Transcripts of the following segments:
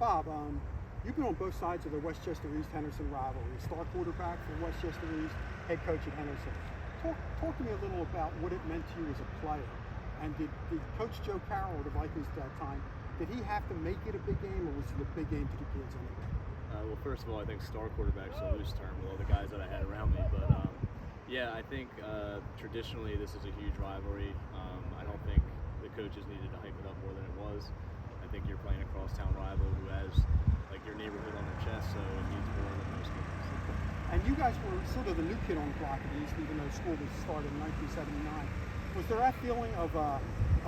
Bob, you've been on both sides of the Westchester East-Henderson rivalry. Star quarterback for Westchester East, head coach at Henderson. Talk to me a little about what it meant to you as a player. And did Coach Joe Carroll, the Vikings at that time, did he have to make it a big game, or was it a big game to the kids anyway? Well, first of all, I think star quarterback's a loose term with all the guys that I had around me. But yeah, I think traditionally this is a huge rivalry. I don't think the coaches needed to hype it up more than it was. I think you're playing a crosstown rival who has like your neighborhood on their chest, so it needs more than most games. And you guys were sort of the new kid on the block at East, even though school was started in 1979. Was there that feeling of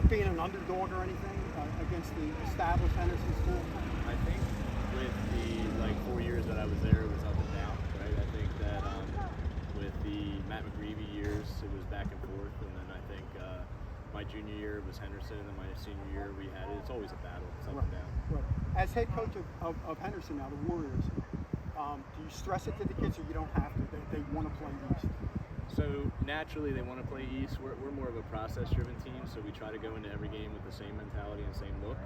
being an underdog or anything against the established Henderson school? I think with the 4 years that I was there, it was up and down, right? I think that with the Matt McGreevy years, it was back and forth, and then I think my junior year was Henderson, and then my senior year we had it. It's always a battle. It's up and down. Right. As head coach of Henderson now, the Warriors, do you stress it to the kids, or you don't have to? They want to play East. So naturally, they want to play East. We're more of a process-driven team, so we try to go into every game with the same mentality and same look.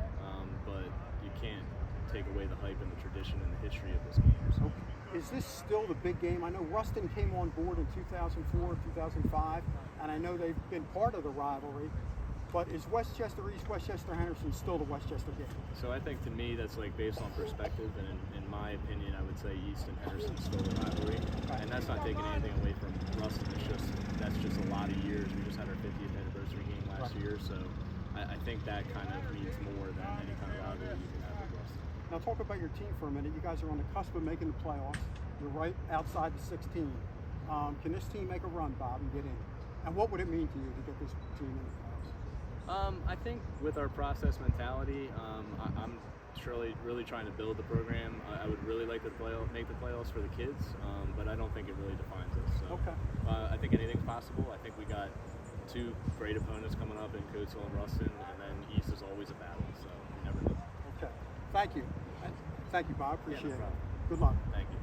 But you can't take away the hype and the tradition and the history of this game. So. Is this still the big game? I know Ruston came on board in 2004, 2005, and I know they've been part of the rivalry. But is Westchester East, Westchester Henderson still the Westchester game? So I think to me that's based on perspective, and in my opinion, I would say East and Henderson still the rivalry. And that's not taking anything away from Ruston. That's just a lot of years. We just had our 50th anniversary game last year, so I think that kind of means more than any kind of rivalry you can have with Ruston. Now talk about your team for a minute. You guys are on the cusp of making the playoffs. You're right outside the 16. Can this team make a run, Bob, and get in? And what would it mean to you to get this team in the playoffs? I think with our process mentality, I'm really trying to build the program. I would really like to make the playoffs for the kids, but I don't think it really defines us. So, okay. I think anything's possible. I think we got two great opponents coming up in Coatesville and Ruston, and then East is always a battle, so you never know. Okay. Thank you. Thank you, Bob. Appreciate it. No problem. Good luck. Thank you.